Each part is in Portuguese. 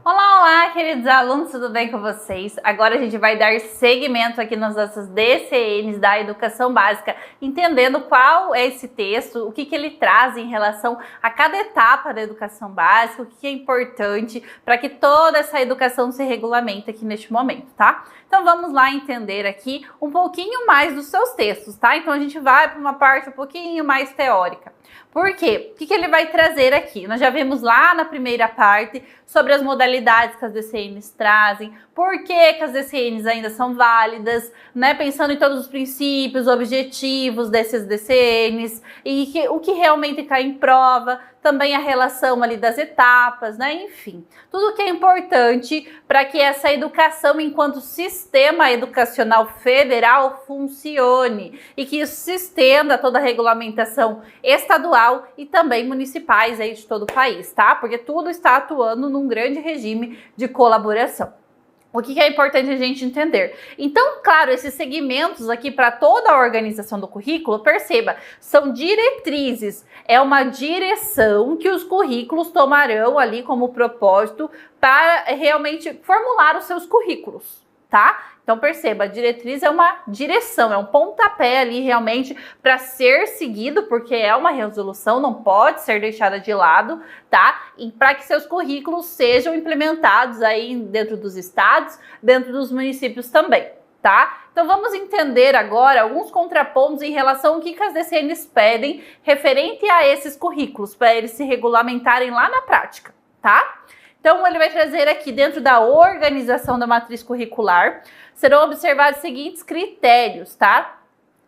Olá, olá, queridos alunos, tudo bem com vocês? Agora a gente vai dar seguimento aqui nas nossas DCNs da Educação Básica, entendendo qual é esse texto, o que ele traz em relação a cada etapa da Educação Básica, o que é importante para que toda essa educação se regulamente aqui neste momento, tá? Então vamos lá entender aqui um pouquinho mais dos seus textos, tá? Então a gente vai para uma parte um pouquinho mais teórica. Por quê? O que ele vai trazer aqui? Nós já vimos lá na primeira parte sobre as modalidades que as DCNs trazem, por que as DCNs ainda são válidas, né? Pensando em todos os princípios, objetivos desses DCNs e o que realmente cai em prova, também a relação ali das etapas, né? Enfim, tudo que é importante para que essa educação enquanto sistema educacional federal funcione e que isso se estenda a toda a regulamentação estadual e também municipais aí de todo o país, tá? Porque tudo está atuando num grande regime de colaboração. O que é importante a gente entender? Então, claro, esses segmentos aqui para toda a organização do currículo, perceba, são diretrizes, é uma direção que os currículos tomarão ali como propósito para realmente formular os seus currículos, tá? Então perceba, a diretriz é uma direção, é um pontapé ali realmente para ser seguido, porque é uma resolução, não pode ser deixada de lado, tá? E para que seus currículos sejam implementados aí dentro dos estados, dentro dos municípios também, tá? Então vamos entender agora alguns contrapontos em relação ao que as DCNs pedem referente a esses currículos, para eles se regulamentarem lá na prática, tá? Então, ele vai trazer aqui, dentro da organização da matriz curricular, serão observados os seguintes critérios, tá?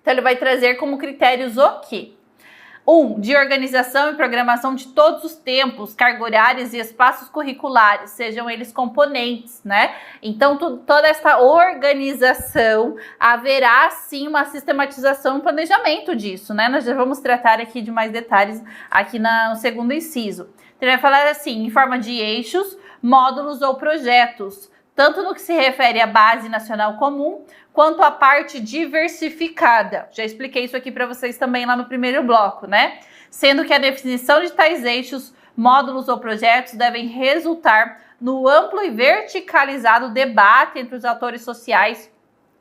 Então, ele vai trazer como critérios o quê? 1. De organização e programação de todos os tempos, carga horárias e espaços curriculares, sejam eles componentes, né? Então, toda essa organização, haverá sim uma sistematização e planejamento disso, né? Nós já vamos tratar aqui de mais detalhes aqui no segundo inciso. Ele vai falar assim, em forma de eixos, módulos ou projetos, tanto no que se refere à base nacional comum, quanto à parte diversificada. Já expliquei isso aqui para vocês também lá no primeiro bloco, né? Sendo que a definição de tais eixos, módulos ou projetos devem resultar no amplo e verticalizado debate entre os atores sociais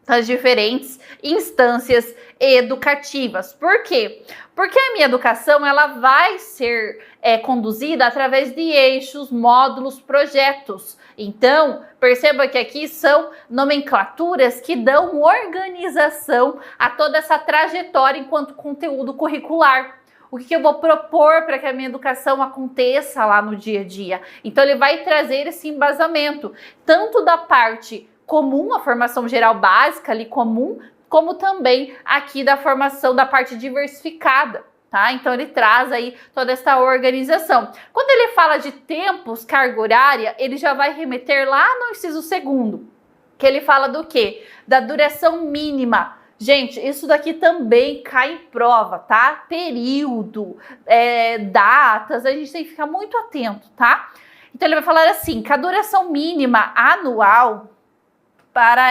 das diferentes instâncias educativas. Por quê? Porque a minha educação ela vai ser conduzida através de eixos, módulos, projetos. Então, perceba que aqui são nomenclaturas que dão organização a toda essa trajetória enquanto conteúdo curricular. O que eu vou propor para que a minha educação aconteça lá no dia a dia? Então, ele vai trazer esse embasamento, tanto da parte comum, a formação geral básica ali comum, como também aqui da formação da parte diversificada, tá? Então ele traz aí toda essa organização. Quando ele fala de tempos, carga horária, ele já vai remeter lá no inciso 2º, que ele fala do quê? Da duração mínima. Gente, isso daqui também cai em prova, tá? Período, datas, a gente tem que ficar muito atento, tá? Então ele vai falar assim, que a duração mínima anual para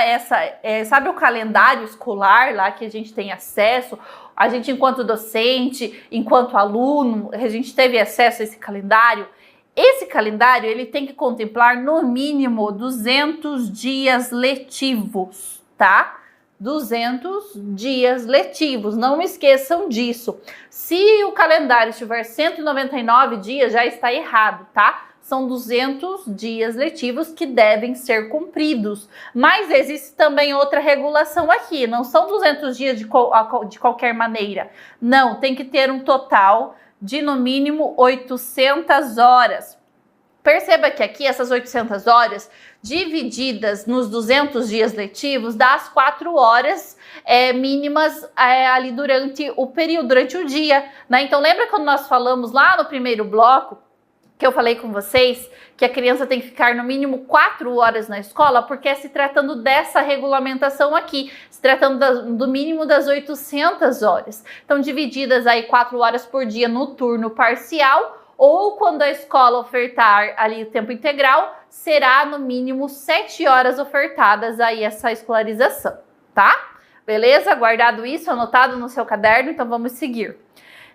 sabe o calendário escolar lá que a gente tem acesso, a gente enquanto docente, enquanto aluno, a gente teve acesso a esse calendário. Esse calendário, ele tem que contemplar no mínimo 200 dias letivos, tá? 200 dias letivos, não esqueçam disso. Se o calendário estiver 199 dias, já está errado, tá? São 200 dias letivos que devem ser cumpridos. Mas existe também outra regulação aqui. Não são 200 dias de qualquer maneira. Não, tem que ter um total de no mínimo 800 horas. Perceba que aqui essas 800 horas divididas nos 200 dias letivos dá as 4 horas mínimas ali durante o período, durante o dia, né? Então lembra quando nós falamos lá no primeiro bloco que eu falei com vocês, que a criança tem que ficar no mínimo 4 horas na escola, porque é se tratando dessa regulamentação aqui, se tratando do mínimo das 800 horas. Então, divididas aí 4 horas por dia no turno parcial, ou quando a escola ofertar ali o tempo integral, será no mínimo 7 horas ofertadas aí essa escolarização, tá? Beleza? Guardado isso, anotado no seu caderno, então vamos seguir.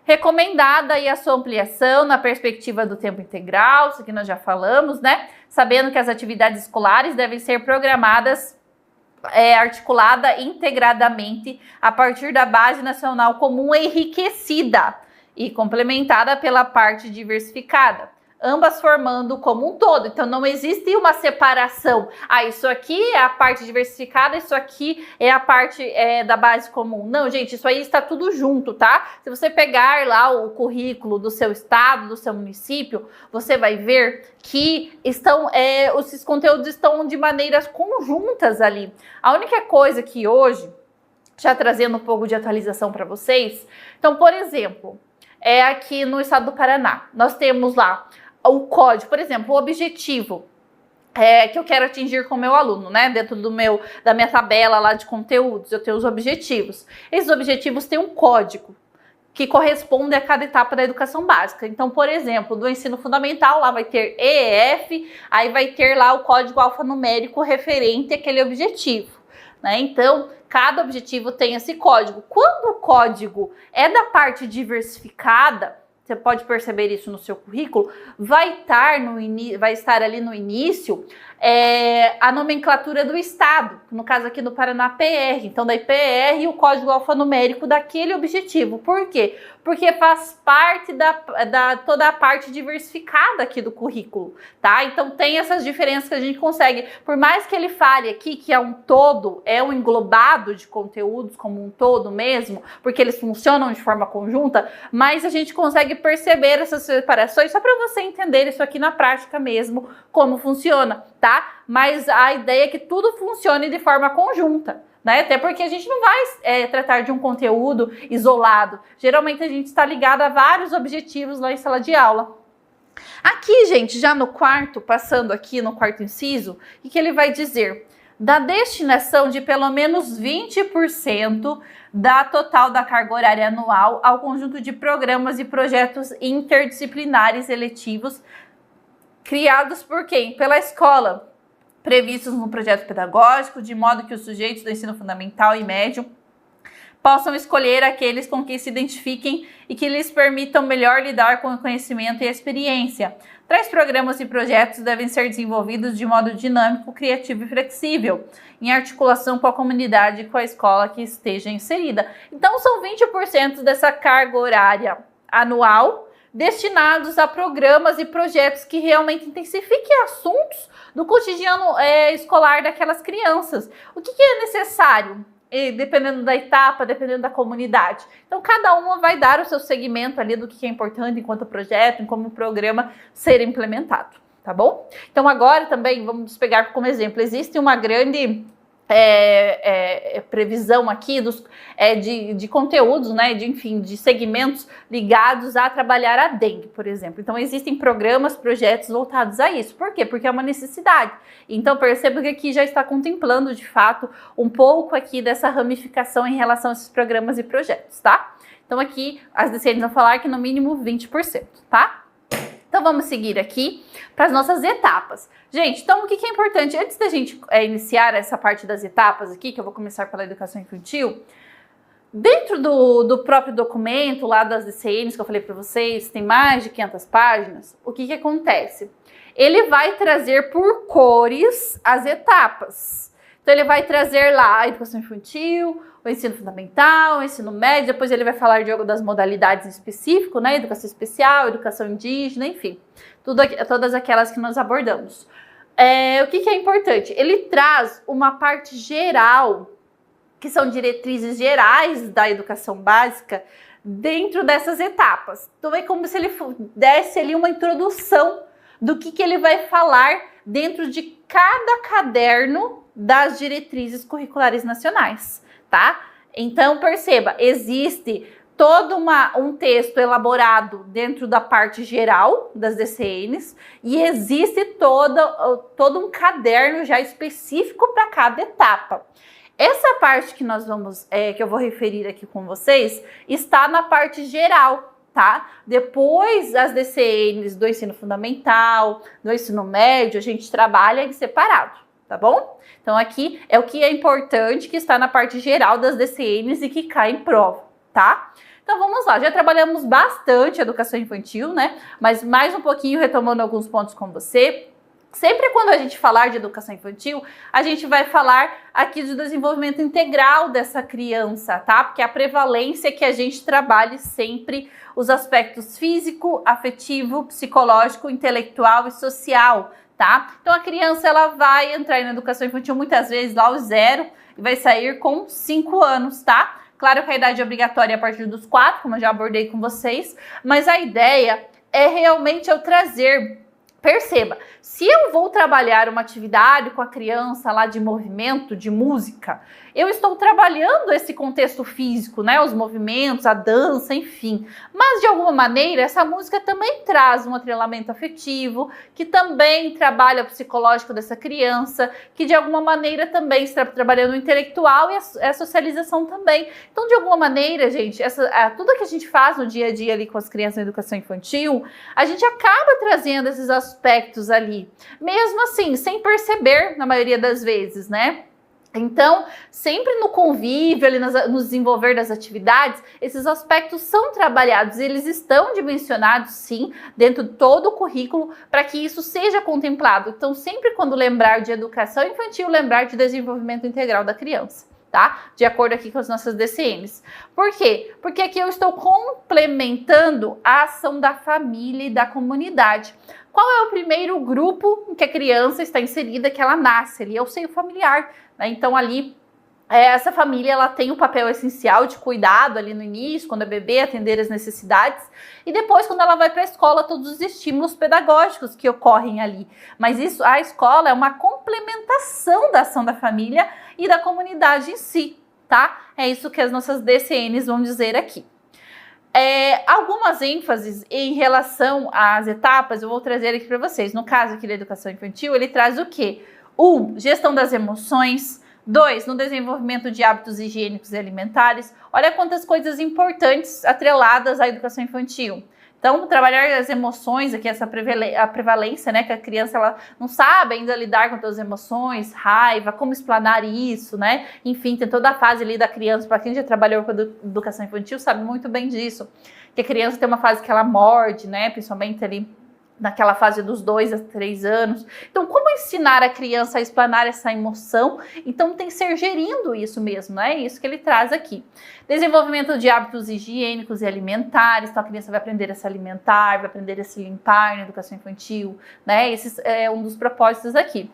Recomendada aí a sua ampliação na perspectiva do tempo integral, isso que nós já falamos, né? Sabendo que as atividades escolares devem ser programadas, articulada integradamente a partir da base nacional comum enriquecida e complementada pela parte diversificada, ambas formando como um todo. Então não existe uma separação. Isso aqui é a parte diversificada, isso aqui é a parte da base comum. Não, gente, isso aí está tudo junto, tá? Se você pegar lá o currículo do seu estado, do seu município, você vai ver que esses conteúdos estão de maneiras conjuntas ali. A única coisa que hoje, já trazendo um pouco de atualização para vocês, então, por exemplo, aqui no estado do Paraná, nós temos lá o código, por exemplo, o objetivo que eu quero atingir com o meu aluno, né? Dentro da minha tabela lá de conteúdos, eu tenho os objetivos. Esses objetivos têm um código que corresponde a cada etapa da educação básica. Então, por exemplo, do ensino fundamental, lá vai ter EF, aí vai ter lá o código alfanumérico referente àquele objetivo, né? Então, cada objetivo tem esse código. Quando o código é da parte diversificada, você pode perceber isso no seu currículo, vai estar ali no início a nomenclatura do estado, no caso aqui no Paraná, PR. Então, daí PR e o código alfanumérico daquele objetivo. Por quê? Porque faz parte toda a parte diversificada aqui do currículo, tá? Então, tem essas diferenças que a gente consegue, por mais que ele fale aqui que é um todo, é um englobado de conteúdos como um todo mesmo, porque eles funcionam de forma conjunta, mas a gente consegue perceber essas separações só para você entender isso aqui na prática mesmo, como funciona, tá? Mas a ideia é que tudo funcione de forma conjunta, né? Até porque a gente não vai tratar de um conteúdo isolado. Geralmente a gente está ligado a vários objetivos lá em sala de aula. Aqui, gente, já no quarto, passando aqui no quarto inciso, o que ele vai dizer? Da destinação de pelo menos 20% da total da carga horária anual ao conjunto de programas e projetos interdisciplinares eletivos criados por quem? Pela escola, previstos no projeto pedagógico, de modo que os sujeitos do ensino fundamental e médio possam escolher aqueles com que se identifiquem e que lhes permitam melhor lidar com o conhecimento e a experiência. Tais programas e projetos devem ser desenvolvidos de modo dinâmico, criativo e flexível, em articulação com a comunidade e com a escola que esteja inserida. Então, são 20% dessa carga horária anual destinados a programas e projetos que realmente intensifiquem assuntos do cotidiano escolar daquelas crianças. O que é necessário? Dependendo da etapa, dependendo da comunidade. Então, cada uma vai dar o seu segmento ali do que é importante enquanto projeto, em como o programa ser implementado, tá bom? Então, agora também, vamos pegar como exemplo, existe uma grande previsão aqui de conteúdos, né, de segmentos ligados a trabalhar a dengue, por exemplo. Então, existem programas, projetos voltados a isso. Por quê? Porque é uma necessidade. Então, perceba que aqui já está contemplando, de fato, um pouco aqui dessa ramificação em relação a esses programas e projetos, tá? Então, aqui, as DCNs vão falar que no mínimo 20%, tá? Então, vamos seguir aqui para as nossas etapas. Gente, então, o que é importante? Antes da gente iniciar essa parte das etapas aqui, que eu vou começar pela educação infantil, dentro do próprio documento lá das DCNs que eu falei para vocês, tem mais de 500 páginas, o que acontece? Ele vai trazer por cores as etapas. Então, ele vai trazer lá a educação infantil, o ensino fundamental, o ensino médio, depois ele vai falar das modalidades em específico, né? Educação especial, educação indígena, enfim, todas aquelas que nós abordamos. O que é importante? Ele traz uma parte geral, que são diretrizes gerais da educação básica, dentro dessas etapas. Então, é como se ele desse ali uma introdução do que ele vai falar dentro de cada caderno das diretrizes curriculares nacionais, tá? Então, perceba, existe todo um texto elaborado dentro da parte geral das DCNs e existe todo um caderno já específico para cada etapa. Essa parte que nós vamos, que eu vou referir aqui com vocês, está na parte geral, tá? Depois, as DCNs do ensino fundamental, do ensino médio, a gente trabalha em separado, tá bom? Então, aqui é o que é importante, que está na parte geral das DCNs e que cai em prova, tá? Então vamos lá, já trabalhamos bastante educação infantil, né? Mas mais um pouquinho retomando alguns pontos com você. Sempre quando a gente falar de educação infantil, a gente vai falar aqui do desenvolvimento integral dessa criança, tá? Porque a prevalência é que a gente trabalhe sempre os aspectos físico, afetivo, psicológico, intelectual e social, tá? Então a criança ela vai entrar na educação infantil muitas vezes lá aos 0 e vai sair com 5 anos, tá? Claro que a idade obrigatória é a partir dos 4, como eu já abordei com vocês, mas a ideia é realmente eu trazer. Perceba, se eu vou trabalhar uma atividade com a criança lá de movimento, de música, eu estou trabalhando esse contexto físico, né? Os movimentos, a dança, enfim. Mas de alguma maneira, essa música também traz um atrelamento afetivo, que também trabalha o psicológico dessa criança, que de alguma maneira também está trabalhando o intelectual e a socialização também. Então, de alguma maneira, gente, tudo que a gente faz no dia a dia ali com as crianças na educação infantil, a gente acaba trazendo esses aspectos ali, mesmo assim, sem perceber na maioria das vezes, né? Então, sempre no convívio, ali no desenvolver das atividades, esses aspectos são trabalhados, eles estão dimensionados, sim, dentro de todo o currículo, para que isso seja contemplado. Então, sempre quando lembrar de educação infantil, lembrar de desenvolvimento integral da criança, tá? De acordo aqui com as nossas DCMs. Por quê? Porque aqui eu estou complementando a ação da família e da comunidade. Qual é o primeiro grupo em que a criança está inserida, que ela nasce ali? É o seio familiar, né? Então ali, essa família ela tem um papel essencial de cuidado ali no início, quando é bebê, atender as necessidades, e depois quando ela vai para a escola, todos os estímulos pedagógicos que ocorrem ali. Mas isso, a escola é uma complementação da ação da família e da comunidade em si, tá? É isso que as nossas DCNs vão dizer aqui. Algumas ênfases em relação às etapas eu vou trazer aqui para vocês. No caso aqui da educação infantil, ele traz o quê? 1. Gestão das emoções. 2. No desenvolvimento de hábitos higiênicos e alimentares. Olha quantas coisas importantes atreladas à educação infantil. Então, trabalhar as emoções, aqui a prevalência, né, que a criança ela não sabe ainda lidar com todas as emoções, raiva, como explanar isso, né? Enfim, tem toda a fase ali da criança, para quem já trabalhou com educação infantil sabe muito bem disso, que a criança tem uma fase que ela morde, né, principalmente ali naquela fase dos 2 a 3 anos. Então, como ensinar a criança a explanar essa emoção? Então, tem que ser gerindo isso mesmo, né? É isso que ele traz aqui. Desenvolvimento de hábitos higiênicos e alimentares. Então, a criança vai aprender a se alimentar, vai aprender a se limpar na educação infantil, né? Esse é um dos propósitos aqui.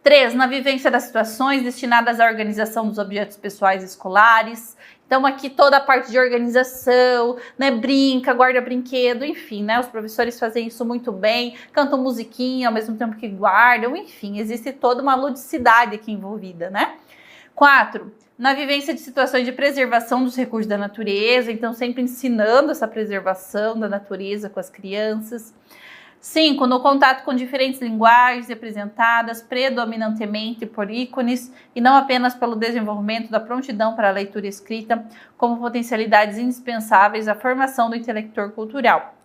3. Na vivência das situações destinadas à organização dos objetos pessoais escolares. Então, aqui toda a parte de organização, né, brinca, guarda brinquedo, enfim, né, os professores fazem isso muito bem, cantam musiquinha ao mesmo tempo que guardam, enfim, existe toda uma ludicidade aqui envolvida, né? 4. Na vivência de situações de preservação dos recursos da natureza, então sempre ensinando essa preservação da natureza com as crianças. 5. No contato com diferentes linguagens representadas predominantemente por ícones e não apenas pelo desenvolvimento da prontidão para a leitura e escrita, como potencialidades indispensáveis à formação do intelector cultural.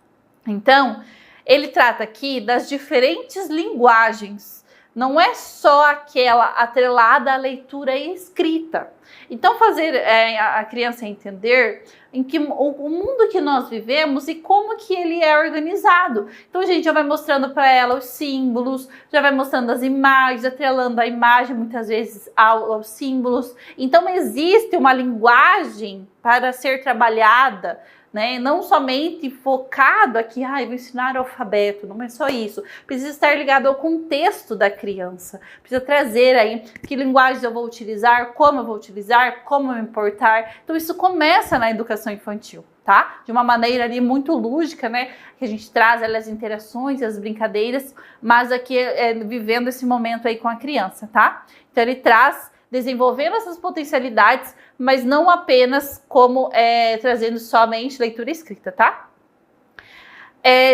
Então, ele trata aqui das diferentes linguagens, não é só aquela atrelada à leitura e escrita. Então, fazer a criança entender em que o mundo que nós vivemos e como que ele é organizado. Então, a gente já vai mostrando para ela os símbolos, já vai mostrando as imagens, atrelando a imagem muitas vezes aos símbolos. Então, existe uma linguagem para ser trabalhada, né? Não somente focado aqui, vou ensinar o alfabeto, não é só isso. Precisa estar ligado ao contexto da criança. Precisa trazer aí que linguagens eu vou utilizar, como eu vou utilizar, como eu importar. Então isso começa na educação infantil, tá? De uma maneira ali muito lúdica, né? Que a gente traz ali as interações, as brincadeiras, mas aqui vivendo esse momento aí com a criança, tá? Então ele traz desenvolvendo essas potencialidades, mas não apenas como trazendo somente leitura e escrita, tá?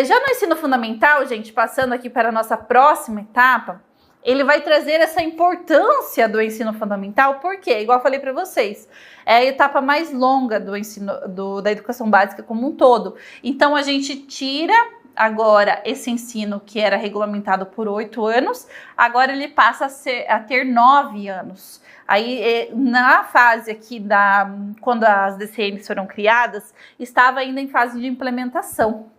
Já no ensino fundamental, gente, passando aqui para a nossa próxima etapa, ele vai trazer essa importância do ensino fundamental, porque, igual eu falei para vocês, é a etapa mais longa do ensino da educação básica como um todo. Então, a gente tira agora esse ensino que era regulamentado por 8 anos, agora ele passa a ter 9 anos. Aí, na fase aqui quando as DCNs foram criadas, estava ainda em fase de implantação,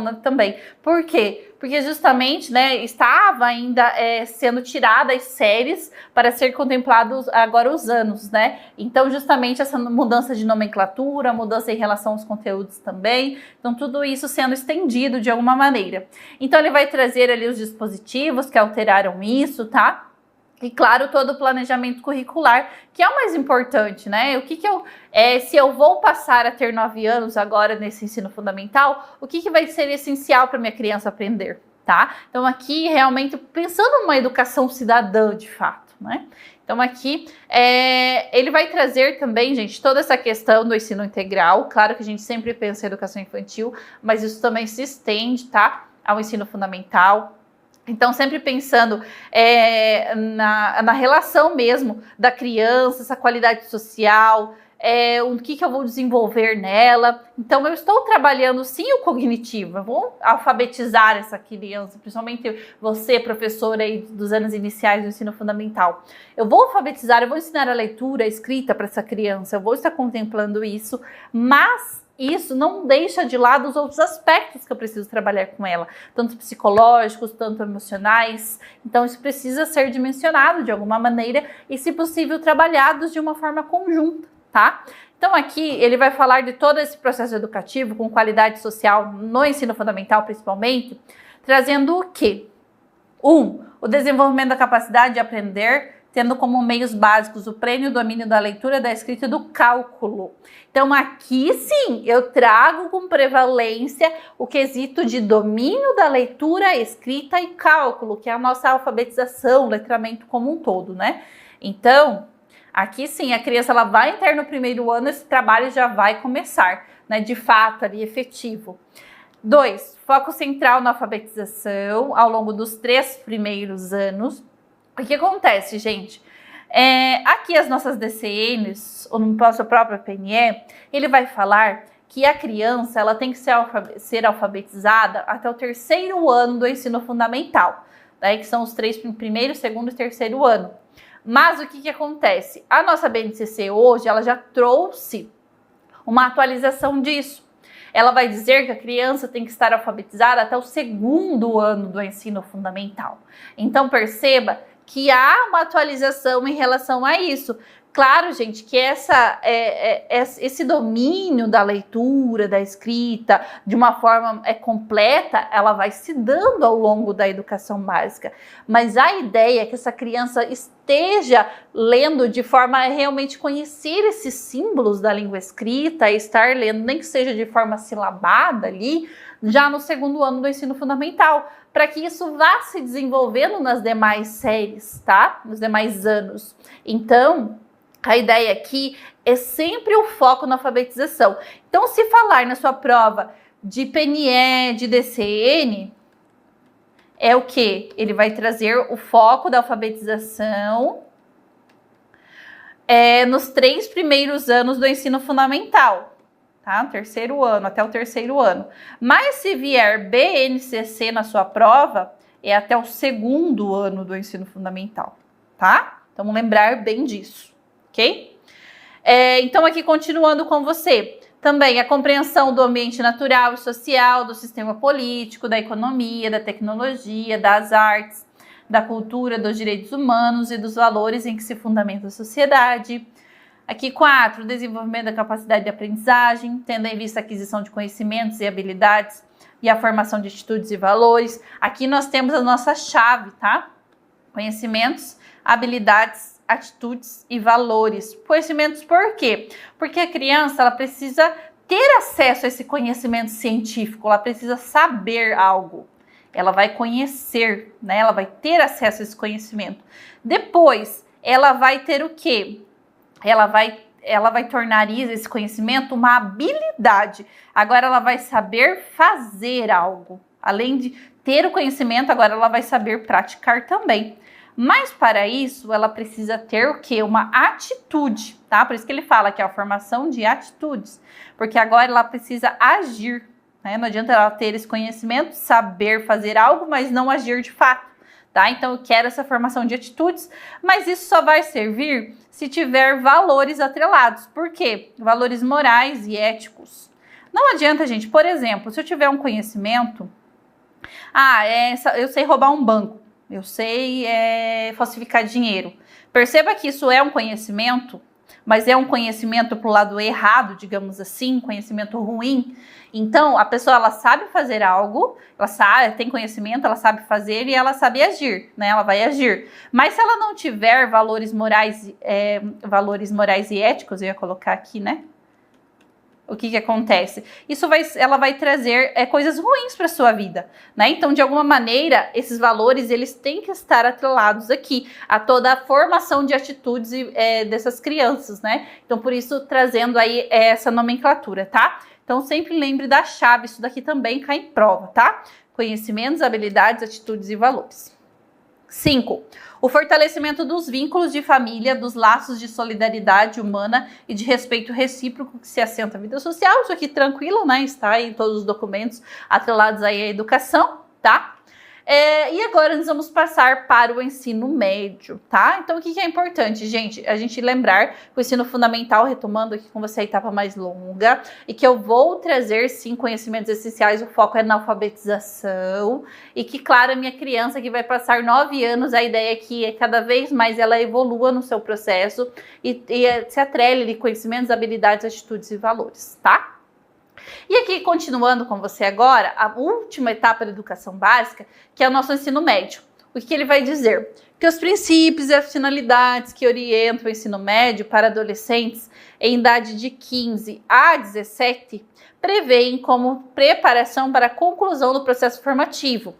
né, também. Por quê? Porque justamente, né, estava ainda sendo tiradas as séries para ser contemplados agora os anos, né? Então, justamente essa mudança de nomenclatura, mudança em relação aos conteúdos também, então tudo isso sendo estendido de alguma maneira. Então, ele vai trazer ali os dispositivos que alteraram isso, tá? E, claro, todo o planejamento curricular, que é o mais importante, né? Se eu vou passar a ter 9 anos agora nesse ensino fundamental, o que vai ser essencial para minha criança aprender, tá? Então, aqui, realmente, pensando numa educação cidadã, de fato, né? Então, aqui, ele vai trazer também, gente, toda essa questão do ensino integral. Claro que a gente sempre pensa em educação infantil, mas isso também se estende, tá? Ao ensino fundamental. Então, sempre pensando na relação mesmo da criança, essa qualidade social, o que eu vou desenvolver nela. Então, eu estou trabalhando sim o cognitivo, eu vou alfabetizar essa criança, principalmente você, professora aí dos anos iniciais do ensino fundamental. Eu vou alfabetizar, eu vou ensinar a leitura, a escrita para essa criança, eu vou estar contemplando isso, mas isso não deixa de lado os outros aspectos que eu preciso trabalhar com ela, tanto psicológicos, tanto emocionais. Então, isso precisa ser dimensionado de alguma maneira e, se possível, trabalhados de uma forma conjunta, tá? Então, aqui ele vai falar de todo esse processo educativo com qualidade social no ensino fundamental, principalmente, trazendo o quê? O desenvolvimento da capacidade de aprender, tendo como meios básicos o pleno domínio da leitura, da escrita e do cálculo. Então, aqui sim, eu trago com prevalência o quesito de domínio da leitura, escrita e cálculo, que é a nossa alfabetização, letramento como um todo, né? Então, aqui sim, a criança ela vai entrar no primeiro ano, esse trabalho já vai começar, né? De fato, ali, efetivo. 2, foco central na alfabetização ao longo dos 3 primeiros anos. O que acontece, gente? Aqui as nossas DCNs, ou no nosso próprio PNE, ele vai falar que a criança ela tem que ser alfabetizada até o 3º ano do ensino fundamental, né, que são os 3 primeiros, 2º e 3º ano. Mas o que acontece? A nossa BNCC hoje, ela já trouxe uma atualização disso. Ela vai dizer que a criança tem que estar alfabetizada até o 2º ano do ensino fundamental. Então, perceba que há uma atualização em relação a isso. Claro, gente, que esse domínio da leitura, da escrita, de uma forma completa, ela vai se dando ao longo da educação básica. Mas a ideia é que essa criança esteja lendo de forma a realmente conhecer esses símbolos da língua escrita, estar lendo, nem que seja de forma silabada ali, já no 2º ano do ensino fundamental, para que isso vá se desenvolvendo nas demais séries, tá? Nos demais anos. Então, a ideia aqui é sempre o foco na alfabetização. Então, se falar na sua prova de PNE, de DCN, é o quê? Ele vai trazer o foco da alfabetização nos 3 primeiros anos do ensino fundamental. Tá? Até o 3º ano. Mas se vier BNCC na sua prova, é até o 2º ano do ensino fundamental, tá? Então, vamos lembrar bem disso, ok? Então, aqui continuando com você, também a compreensão do ambiente natural e social, do sistema político, da economia, da tecnologia, das artes, da cultura, dos direitos humanos e dos valores em que se fundamenta a sociedade. Aqui 4, desenvolvimento da capacidade de aprendizagem, tendo em vista a aquisição de conhecimentos e habilidades e a formação de atitudes e valores. Aqui nós temos a nossa chave, tá? Conhecimentos, habilidades, atitudes e valores. Conhecimentos por quê? Porque a criança ela precisa ter acesso a esse conhecimento científico, ela precisa saber algo. Ela vai conhecer, né? Ela vai ter acesso a esse conhecimento. Depois, ela vai ter o quê? Ela vai tornar esse conhecimento uma habilidade. Agora ela vai saber fazer algo. Além de ter o conhecimento, agora ela vai saber praticar também. Mas para isso, ela precisa ter o quê? Uma atitude, tá? Por isso que ele fala que é a formação de atitudes. Porque agora ela precisa agir, né? Não adianta ela ter esse conhecimento, saber fazer algo, mas não agir de fato, tá? Então eu quero essa formação de atitudes, mas isso só vai servir se tiver valores atrelados. Por quê? Valores morais e éticos. Não adianta, gente, por exemplo, se eu tiver um conhecimento, eu sei roubar um banco, eu sei falsificar dinheiro. Perceba que isso é um conhecimento, mas é um conhecimento para o lado errado, digamos assim, conhecimento ruim. Então, a pessoa, ela sabe fazer algo, ela sabe, tem conhecimento, ela sabe fazer e ela sabe agir, né? Ela vai agir. Mas se ela não tiver valores morais e éticos, eu ia colocar aqui, né? O que acontece? Ela vai trazer coisas ruins para sua vida, né? Então, de alguma maneira, esses valores, eles têm que estar atrelados aqui a toda a formação de atitudes dessas crianças, né? Então, por isso, trazendo aí essa nomenclatura, tá? Então, sempre lembre da chave, isso daqui também cai em prova, tá? Conhecimentos, habilidades, atitudes e valores. 5. O fortalecimento dos vínculos de família, dos laços de solidariedade humana e de respeito recíproco que se assenta à vida social. Isso aqui tranquilo, né? Está aí em todos os documentos atrelados aí à educação, tá? E agora nós vamos passar para o ensino médio, tá? Então, o que é importante, gente? A gente lembrar que o ensino fundamental, retomando aqui com você a etapa mais longa, e que eu vou trazer, sim, conhecimentos essenciais, o foco é na alfabetização, e que, claro, a minha criança que vai passar 9 anos, a ideia é que cada vez mais ela evolua no seu processo e se atrele de conhecimentos, habilidades, atitudes e valores, tá? E aqui, continuando com você agora, a última etapa da educação básica, que é o nosso ensino médio. O que ele vai dizer? Que os princípios e as finalidades que orientam o ensino médio para adolescentes em idade de 15 a 17 prevêem como preparação para a conclusão do processo formativo.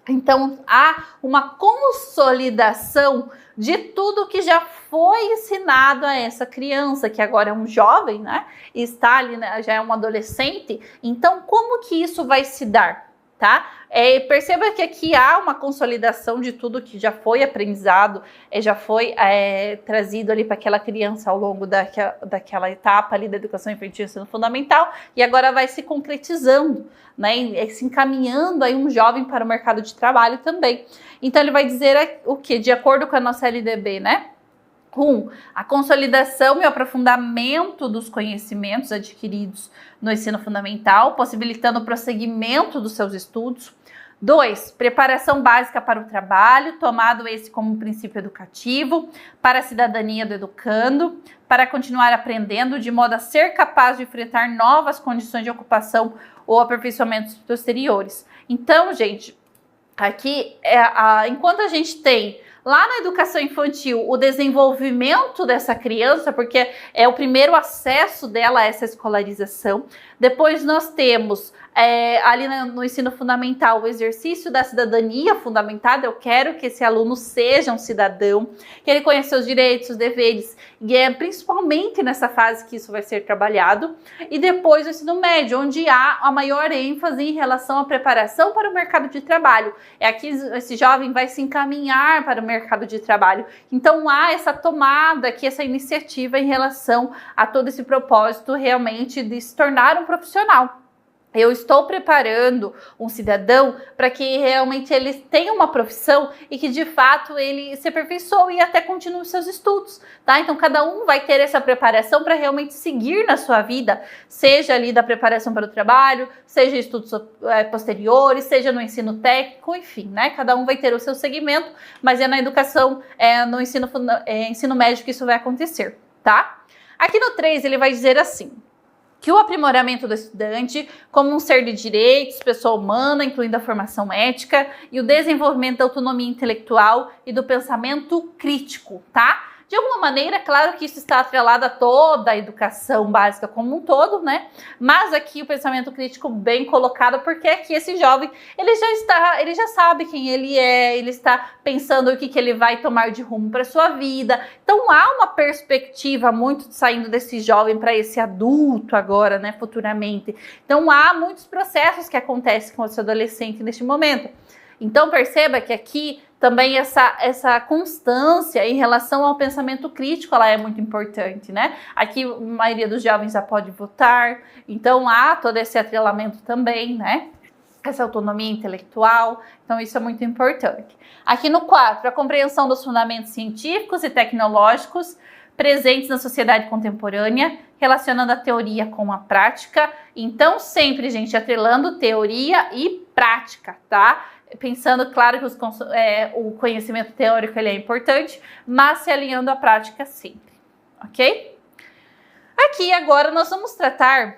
Então, há uma consolidação de tudo que já foi ensinado a essa criança, que agora é um jovem, né? E está ali, né, já é um adolescente. Então, como que isso vai se dar, tá? Perceba que aqui há uma consolidação de tudo que já foi aprendizado, já foi trazido ali para aquela criança ao longo daquela etapa ali da educação infantil e ensino fundamental, e agora vai se concretizando, né, se encaminhando aí um jovem para o mercado de trabalho também. Então ele vai dizer o que? De acordo com a nossa LDB, né? 1. A consolidação e o aprofundamento dos conhecimentos adquiridos no ensino fundamental, possibilitando o prosseguimento dos seus estudos. 2. Preparação básica para o trabalho, tomado esse como princípio educativo, para a cidadania do educando, para continuar aprendendo, de modo a ser capaz de enfrentar novas condições de ocupação ou aperfeiçoamentos posteriores. Então, gente, aqui, enquanto a gente tem lá na educação infantil o desenvolvimento dessa criança, porque é o primeiro acesso dela a essa escolarização, depois nós temos ali no ensino fundamental o exercício da cidadania fundamentada. Eu quero que esse aluno seja um cidadão, que ele conheça os direitos, os deveres, e é principalmente nessa fase que isso vai ser trabalhado. E depois o ensino médio, onde há a maior ênfase em relação à preparação para o mercado de trabalho. É aqui esse jovem vai se encaminhar para o mercado de trabalho. Então há essa tomada aqui, essa iniciativa em relação a todo esse propósito realmente de se tornar um profissional. Eu estou preparando um cidadão para que realmente ele tenha uma profissão e que de fato ele se aperfeiçoe e até continue os seus estudos, tá? Então cada um vai ter essa preparação para realmente seguir na sua vida, seja ali da preparação para o trabalho, seja estudos posteriores, seja no ensino técnico, enfim, né? Cada um vai ter o seu segmento, mas é na educação, no ensino médio que isso vai acontecer, tá? Aqui no 3 ele vai dizer assim: que o aprimoramento do estudante como um ser de direitos, pessoa humana, incluindo a formação ética e o desenvolvimento da autonomia intelectual e do pensamento crítico, tá? De alguma maneira, claro que isso está atrelado a toda a educação básica como um todo, né? Mas aqui o pensamento crítico bem colocado, porque aqui esse jovem, ele já sabe quem ele é, ele está pensando o que ele vai tomar de rumo para sua vida. Então há uma perspectiva muito saindo desse jovem para esse adulto agora, né, futuramente. Então há muitos processos que acontecem com esse adolescente neste momento. Então perceba que aqui Também essa constância em relação ao pensamento crítico, ela é muito importante, né? Aqui a maioria dos jovens já pode votar, então há todo esse atrelamento também, né? Essa autonomia intelectual, então isso é muito importante. Aqui no 4, a compreensão dos fundamentos científicos e tecnológicos presentes na sociedade contemporânea, relacionando a teoria com a prática. Então, sempre, gente, atrelando teoria e prática, tá? Pensando, claro, que o conhecimento teórico ele é importante, mas se alinhando à prática sempre, ok? Aqui, agora, nós vamos tratar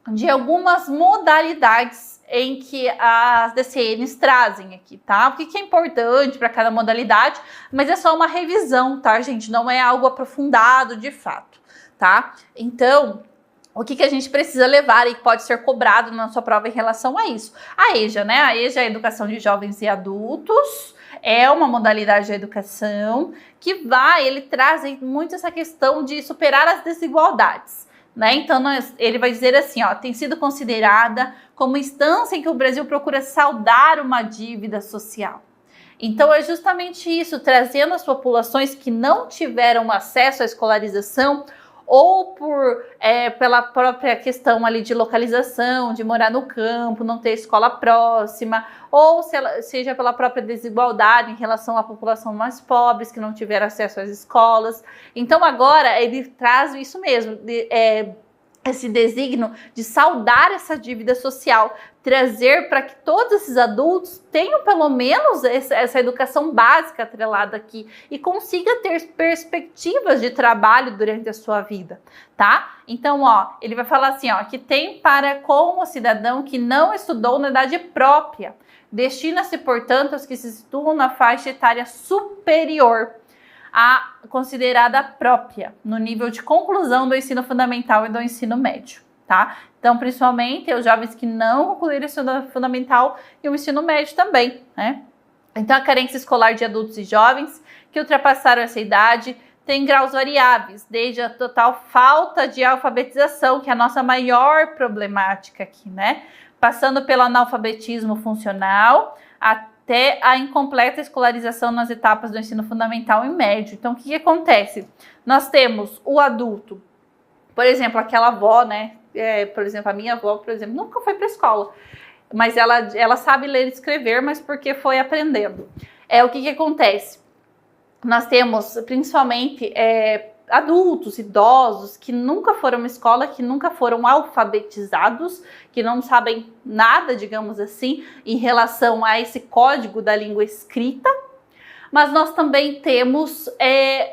de algumas modalidades em que as DCNs trazem aqui, tá? O que é importante para cada modalidade, mas é só uma revisão, tá, gente? Não é algo aprofundado de fato, tá? Então, o que a gente precisa levar e pode ser cobrado na sua prova em relação a isso? A EJA, né? A EJA é a Educação de Jovens e Adultos, é uma modalidade de educação que ele traz muito essa questão de superar as desigualdades. Né? Então, ele vai dizer assim, ó, tem sido considerada como instância em que o Brasil procura saldar uma dívida social. Então, é justamente isso, trazendo as populações que não tiveram acesso à escolarização ou pela própria questão ali de localização, de morar no campo, não ter escola próxima, ou seja pela própria desigualdade em relação à população mais pobres, que não tiveram acesso às escolas. Então agora ele traz isso mesmo, esse desígnio de saldar essa dívida social, trazer para que todos esses adultos tenham pelo menos essa educação básica atrelada aqui e consiga ter perspectivas de trabalho durante a sua vida, tá? Então, ó, ele vai falar assim, ó, que tem para com o cidadão que não estudou na idade própria, destina-se, portanto, aos que se situam na faixa etária superior a considerada própria, no nível de conclusão do ensino fundamental e do ensino médio, tá? Então, principalmente, os jovens que não concluíram o ensino fundamental e o ensino médio também, né? Então, a carência escolar de adultos e jovens que ultrapassaram essa idade tem graus variáveis, desde a total falta de alfabetização, que é a nossa maior problemática aqui, né? Passando pelo analfabetismo funcional, até a incompleta escolarização nas etapas do ensino fundamental e médio. Então, o que acontece? Nós temos o adulto, por exemplo, aquela avó, né? Por exemplo, a minha avó, por exemplo, nunca foi para a escola, mas ela sabe ler e escrever, mas porque foi aprendendo. O que acontece? Nós temos, principalmente, adultos, idosos, que nunca foram à escola, que nunca foram alfabetizados, que não sabem nada, digamos assim, em relação a esse código da língua escrita. Mas nós também temos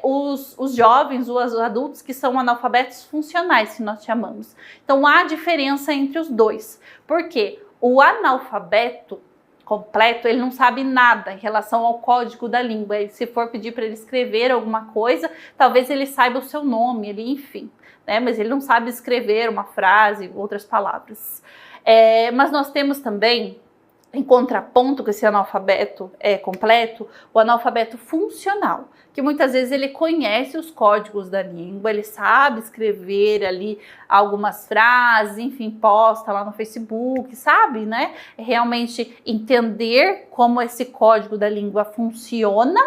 os jovens, os adultos que são analfabetos funcionais, que nós chamamos. Então há diferença entre os dois. Por quê? O analfabeto completo, ele não sabe nada em relação ao código da língua. Se for pedir para ele escrever alguma coisa, talvez ele saiba o seu nome, enfim, né? Mas ele não sabe escrever uma frase, outras palavras. Mas nós temos também, em contraponto com esse analfabeto completo, o analfabeto funcional, que muitas vezes ele conhece os códigos da língua, ele sabe escrever ali algumas frases, enfim, posta lá no Facebook, sabe, né? Realmente entender como esse código da língua funciona.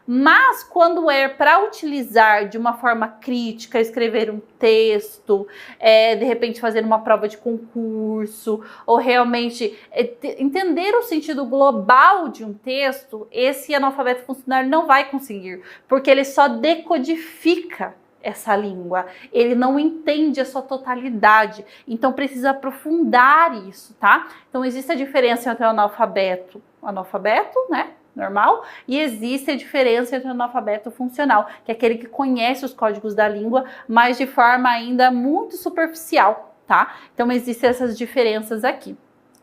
Mas quando para utilizar de uma forma crítica, escrever um texto, de repente fazer uma prova de concurso, ou realmente entender o sentido global de um texto, esse analfabeto funcional não vai conseguir, porque ele só decodifica essa língua, ele não entende a sua totalidade, então precisa aprofundar isso, tá? Então existe a diferença entre o analfabeto, né? Normal, e existe a diferença entre o analfabeto funcional, que é aquele que conhece os códigos da língua, mas de forma ainda muito superficial, tá? Então existem essas diferenças aqui.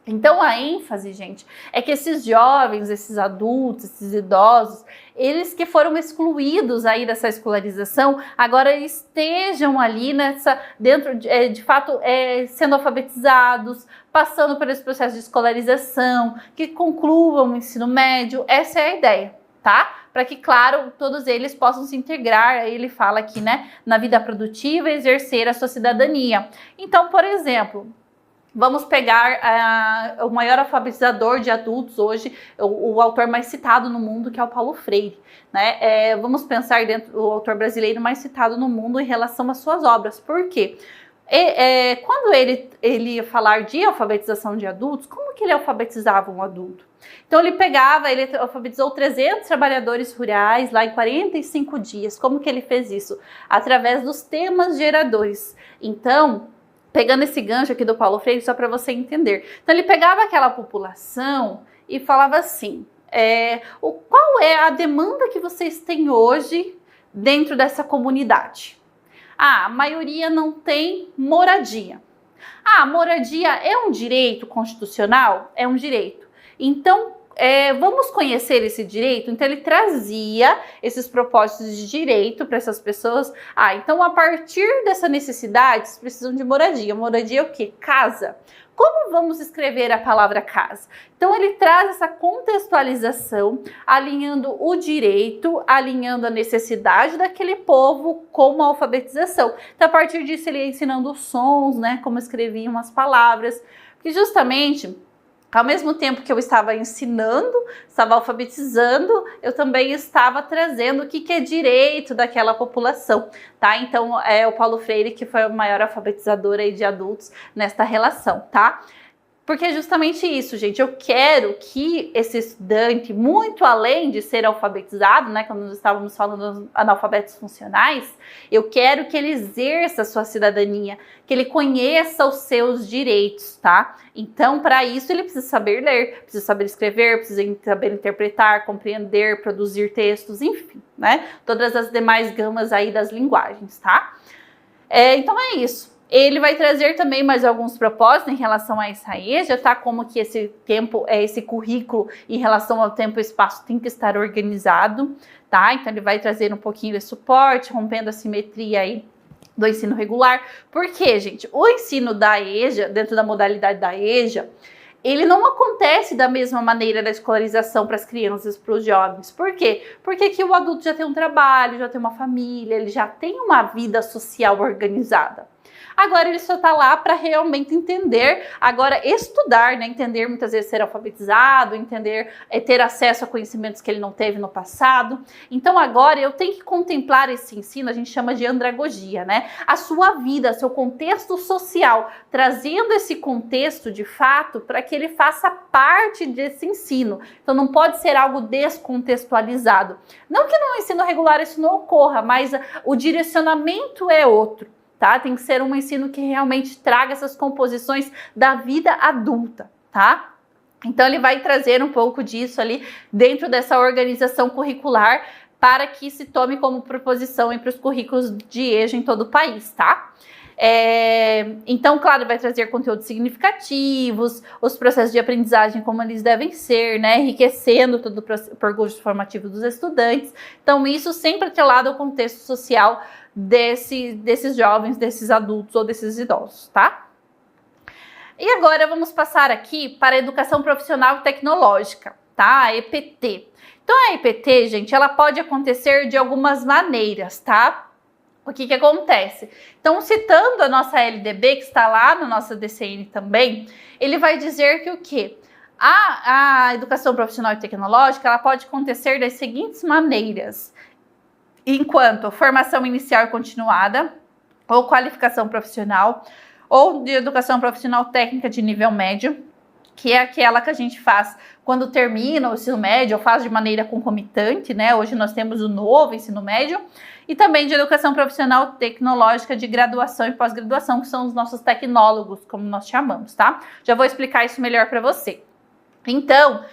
Então a ênfase, gente, é que esses jovens, esses adultos, esses idosos, eles que foram excluídos aí dessa escolarização, agora estejam ali dentro de fato, sendo alfabetizados, passando por esse processo de escolarização, que concluam o ensino médio. Essa é a ideia, tá? Para que, claro, todos eles possam se integrar, aí ele fala aqui, né, na vida produtiva e exercer a sua cidadania. Então, por exemplo, Vamos pegar o maior alfabetizador de adultos hoje, o autor mais citado no mundo, que é o Paulo Freire, né? Vamos pensar dentro do autor brasileiro mais citado no mundo em relação às suas obras. Por quê? Quando ele ia falar de alfabetização de adultos, como que ele alfabetizava um adulto? Então ele alfabetizou 300 trabalhadores rurais lá em 45 dias. Como que ele fez isso? Através dos temas geradores. Então, pegando esse gancho aqui do Paulo Freire, só para você entender. Então ele pegava aquela população e falava assim, qual é a demanda que vocês têm hoje dentro dessa comunidade? A maioria não tem moradia. Moradia é um direito constitucional? É um direito. Então, vamos conhecer esse direito? Então, ele trazia esses propósitos de direito para essas pessoas. Então, a partir dessa necessidade, vocês precisam de moradia. Moradia é o quê? Casa. Como vamos escrever a palavra casa? Então, ele traz essa contextualização, alinhando o direito, alinhando a necessidade daquele povo com a alfabetização. Então, a partir disso, ele ia ensinando os sons, né? Como escreviam as palavras. Porque justamente, ao mesmo tempo que eu estava ensinando, estava alfabetizando, eu também estava trazendo o que é direito daquela população, tá? Então, o Paulo Freire que foi o maior alfabetizador aí de adultos nesta relação, tá? Porque é justamente isso, gente. Eu quero que esse estudante, muito além de ser alfabetizado, né, quando nós estávamos falando dos analfabetos funcionais, eu quero que ele exerça a sua cidadania, que ele conheça os seus direitos, tá? Então, para isso, ele precisa saber ler, precisa saber escrever, precisa saber interpretar, compreender, produzir textos, enfim, né? Todas as demais gamas aí das linguagens, tá? Então é isso. Ele vai trazer também mais alguns propósitos em relação a essa EJA, tá? Como que esse currículo em relação ao tempo e espaço tem que estar organizado, tá? Então ele vai trazer um pouquinho de suporte, rompendo a simetria aí do ensino regular. Por quê, gente? O ensino da EJA, dentro da modalidade da EJA, ele não acontece da mesma maneira da escolarização para as crianças, para os jovens. Por quê? Porque aqui o adulto já tem um trabalho, já tem uma família, ele já tem uma vida social organizada. Agora ele só está lá para realmente entender, agora estudar, né? Entender muitas vezes ser alfabetizado, entender, ter acesso a conhecimentos que ele não teve no passado. Então agora eu tenho que contemplar esse ensino, a gente chama de andragogia, né? A sua vida, seu contexto social, trazendo esse contexto de fato para que ele faça parte desse ensino. Então não pode ser algo descontextualizado. Não que no ensino regular isso não ocorra, mas o direcionamento é outro. Tá? Tem que ser um ensino que realmente traga essas composições da vida adulta, tá? Então ele vai trazer um pouco disso ali dentro dessa organização curricular para que se tome como proposição para os currículos de EJA em todo o país, tá? Então, claro, vai trazer conteúdos significativos, os processos de aprendizagem como eles devem ser, né? Enriquecendo todo o percurso formativo dos estudantes. Então, isso sempre atrelado ao contexto social desses jovens, desses adultos ou desses idosos, tá? E agora vamos passar aqui para a educação profissional e tecnológica, tá? A EPT. Então a EPT, gente, ela pode acontecer de algumas maneiras, tá? O que acontece? Então, citando a nossa LDB, que está lá na nossa DCN também, ele vai dizer que o quê? A educação profissional e tecnológica, ela pode acontecer das seguintes maneiras. Enquanto formação inicial e continuada, ou qualificação profissional, ou de educação profissional técnica de nível médio, que é aquela que a gente faz quando termina o ensino médio, ou faz de maneira concomitante, né? Hoje nós temos o novo ensino médio, e também de educação profissional tecnológica de graduação e pós-graduação, que são os nossos tecnólogos, como nós chamamos, tá? Já vou explicar isso melhor para você. Então,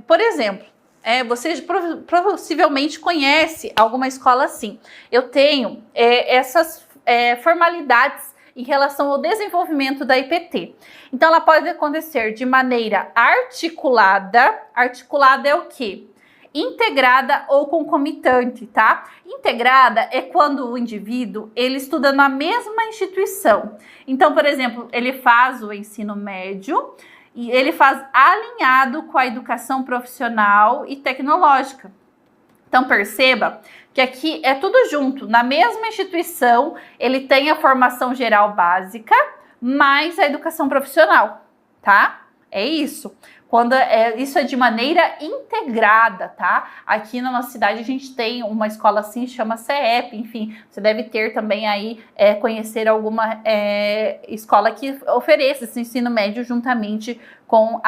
por exemplo, você possivelmente conhece alguma escola assim. Eu tenho essas formalidades em relação ao desenvolvimento da IPT. Então, ela pode acontecer de maneira articulada. Articulada é o quê? Integrada ou concomitante, tá? Integrada é quando o indivíduo, ele estuda na mesma instituição. Então, por exemplo, ele faz o ensino médio e ele faz alinhado com a educação profissional e tecnológica. Então, perceba que aqui é tudo junto, na mesma instituição, ele tem a formação geral básica, mais a educação profissional, tá? É isso. Isso é de maneira integrada, tá? Aqui na nossa cidade a gente tem uma escola assim, chama CEP, enfim, você deve ter também aí, conhecer alguma escola que ofereça esse ensino médio juntamente com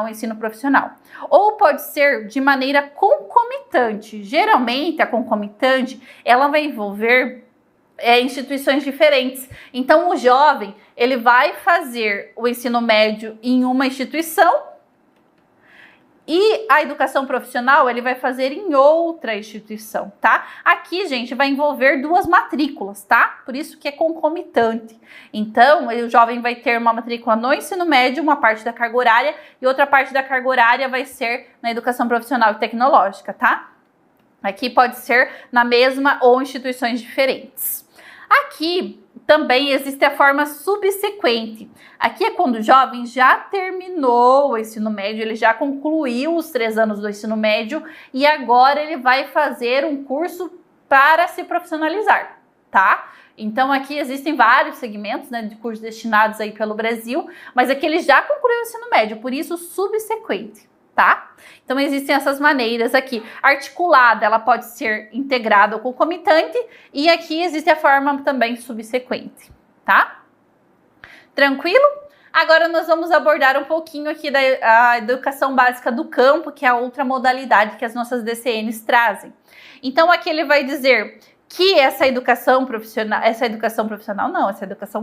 o ensino profissional. Ou pode ser de maneira concomitante. Geralmente a concomitante, ela vai envolver instituições diferentes. Então o jovem, ele vai fazer o ensino médio em uma instituição, e a educação profissional ele vai fazer em outra instituição, tá? Aqui, gente, vai envolver 2 matrículas, tá? Por isso que é concomitante. Então, o jovem vai ter uma matrícula no ensino médio, uma parte da carga horária, e outra parte da carga horária vai ser na educação profissional e tecnológica, tá? Aqui pode ser na mesma ou instituições diferentes. Aqui também existe a forma subsequente. Aqui é quando o jovem já terminou o ensino médio, ele já concluiu os 3 anos do ensino médio e agora ele vai fazer um curso para se profissionalizar, tá? Então aqui existem vários segmentos, né, de cursos destinados aí pelo Brasil, mas aqui ele já concluiu o ensino médio, por isso subsequente. Tá? Então existem essas maneiras aqui. Articulada, ela pode ser integrada ou concomitante, e aqui existe a forma também subsequente, tá? Tranquilo? Agora nós vamos abordar um pouquinho aqui da educação básica do campo, que é a outra modalidade que as nossas DCNs trazem. Então aqui ele vai dizer que essa educação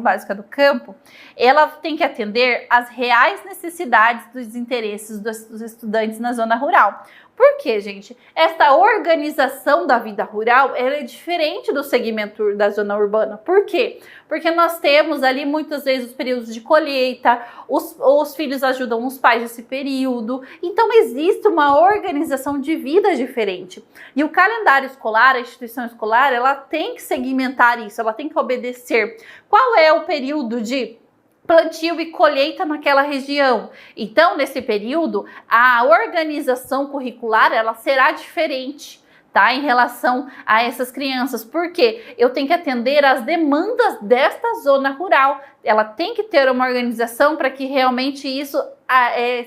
básica do campo, ela tem que atender às reais necessidades dos interesses dos estudantes na zona rural. Por quê, gente? Esta organização da vida rural, ela é diferente do segmento da zona urbana. Por quê? Porque nós temos ali muitas vezes os períodos de colheita, os filhos ajudam os pais nesse período. Então existe uma organização de vida diferente. E o calendário escolar, a instituição escolar, ela tem que segmentar isso, ela tem que obedecer. Qual é o período de plantio e colheita naquela região? Então, nesse período, a organização curricular, ela será diferente, tá? Em relação a essas crianças, porque eu tenho que atender às demandas desta zona rural. Ela tem que ter uma organização para que realmente isso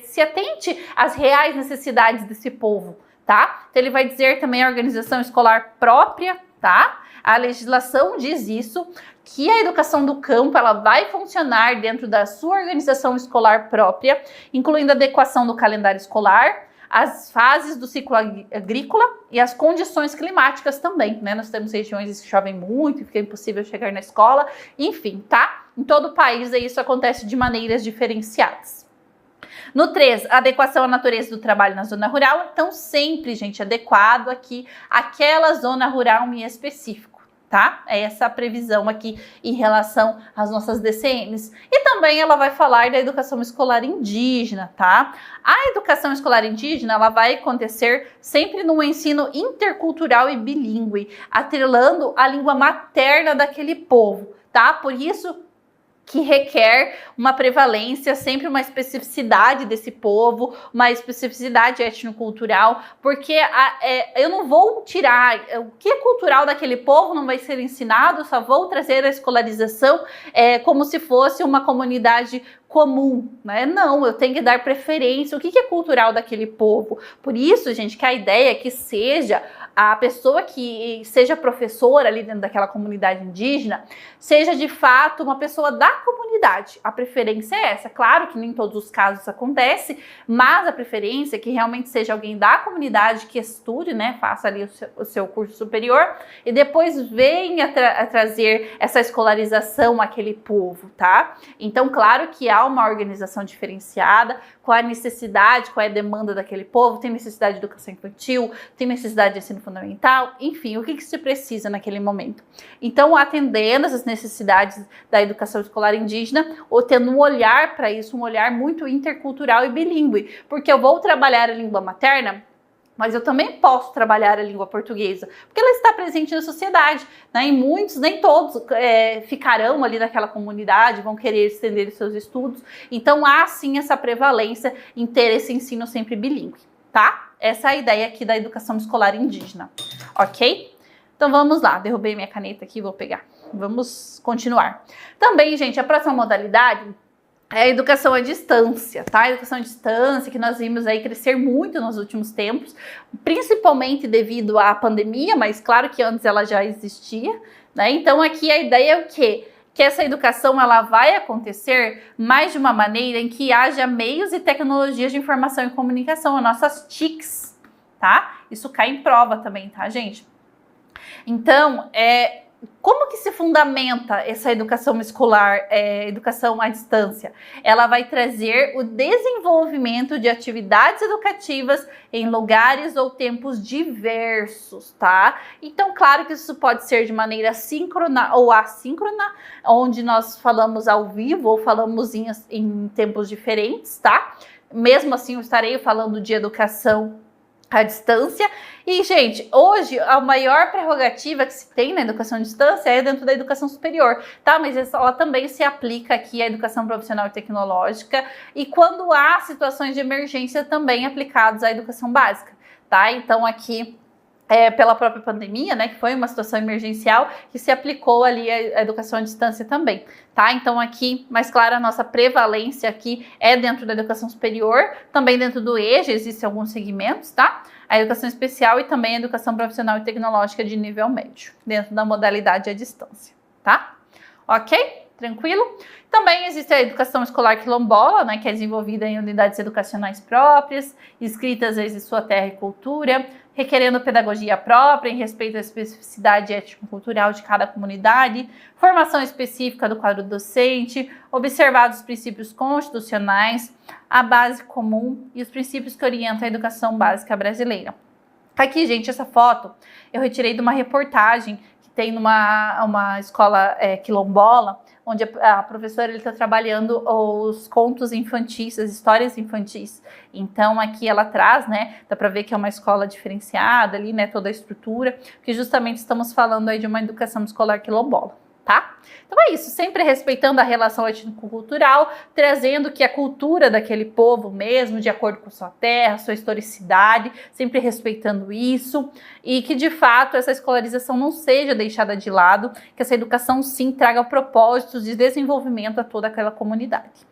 se atente às reais necessidades desse povo, tá? Então, ele vai dizer também a organização escolar própria, tá? A legislação diz isso, que a educação do campo ela vai funcionar dentro da sua organização escolar própria, incluindo a adequação do calendário escolar, as fases do ciclo agrícola e as condições climáticas também, né? Nós temos regiões que chovem muito e fica impossível chegar na escola, enfim, tá? Em todo o país isso acontece de maneiras diferenciadas. No 3, adequação à natureza do trabalho na zona rural. Então, sempre, gente, adequado aqui àquela zona rural em específico, tá? É essa a previsão aqui em relação às nossas DCNs. E também ela vai falar da educação escolar indígena, tá? A educação escolar indígena, ela vai acontecer sempre num ensino intercultural e bilíngue, atrelando a língua materna daquele povo, tá? Por isso que requer uma prevalência, sempre uma especificidade desse povo, uma especificidade étnico-cultural, porque eu não vou tirar o que é cultural daquele povo, não vai ser ensinado, só vou trazer a escolarização como se fosse uma comunidade comum, né? Não, eu tenho que dar preferência, o que é cultural daquele povo. Por isso, gente, que a ideia é que seja a pessoa que seja professora ali dentro daquela comunidade indígena, seja de fato uma pessoa da comunidade. A preferência é essa. Claro que nem em todos os casos isso acontece, mas a preferência é que realmente seja alguém da comunidade que estude, né? Faça ali o seu curso superior e depois venha a trazer essa escolarização àquele povo, tá? Então, claro que há uma organização diferenciada, qual é a necessidade, qual é a demanda daquele povo, tem necessidade de educação infantil, tem necessidade de ensino fundamental, enfim, o que se precisa naquele momento. Então, atendendo essas necessidades da educação escolar indígena, ou tendo um olhar para isso, um olhar muito intercultural e bilíngue, porque eu vou trabalhar a língua materna, mas eu também posso trabalhar a língua portuguesa, porque ela está presente na sociedade, né? E muitos, nem todos ficarão ali naquela comunidade, vão querer estender os seus estudos, então há sim essa prevalência em ter esse ensino sempre bilíngue, tá? Essa é a ideia aqui da educação escolar indígena, ok? Então vamos lá, derrubei minha caneta aqui, vou pegar. Vamos continuar. Também, gente, a próxima modalidade é a educação à distância, tá? A educação à distância que nós vimos aí crescer muito nos últimos tempos, principalmente devido à pandemia, mas claro que antes ela já existia, né? Então aqui a ideia é o quê? Que essa educação ela vai acontecer mais de uma maneira em que haja meios e tecnologias de informação e comunicação, as nossas TICs, tá? Isso cai em prova também, tá, gente? Então, como que se fundamenta essa educação escolar, educação à distância? Ela vai trazer o desenvolvimento de atividades educativas em lugares ou tempos diversos, tá? Então, claro que isso pode ser de maneira síncrona ou assíncrona, onde nós falamos ao vivo ou falamos em tempos diferentes, tá? Mesmo assim, eu estarei falando de educação à distância. E, gente, hoje a maior prerrogativa que se tem na educação à distância é dentro da educação superior, tá? Mas ela também se aplica aqui à educação profissional e tecnológica e quando há situações de emergência também aplicados à educação básica, tá? Então, aqui pela própria pandemia, né, que foi uma situação emergencial, que se aplicou ali a educação à distância também, tá? Então aqui, mais claro, a nossa prevalência aqui é dentro da educação superior, também dentro do EJA existem alguns segmentos, tá? A educação especial e também a educação profissional e tecnológica de nível médio, dentro da modalidade à distância, tá? Ok? Tranquilo? Também existe a educação escolar quilombola, né, que é desenvolvida em unidades educacionais próprias, inscritas em sua terra e cultura, requerendo pedagogia própria em respeito à especificidade étnico-cultural de cada comunidade, formação específica do quadro docente, observados os princípios constitucionais, a base comum e os princípios que orientam a educação básica brasileira. Aqui, gente, essa foto eu retirei de uma reportagem que tem numa escola quilombola, onde a professora está trabalhando os contos infantis, as histórias infantis. Então, aqui ela traz, né, dá para ver que é uma escola diferenciada ali, né, toda a estrutura, que justamente estamos falando aí de uma educação escolar quilombola, tá? Então é isso, sempre respeitando a relação étnico-cultural, trazendo que a cultura daquele povo mesmo, de acordo com sua terra, sua historicidade, sempre respeitando isso, e que de fato essa escolarização não seja deixada de lado, que essa educação sim traga propósitos de desenvolvimento a toda aquela comunidade.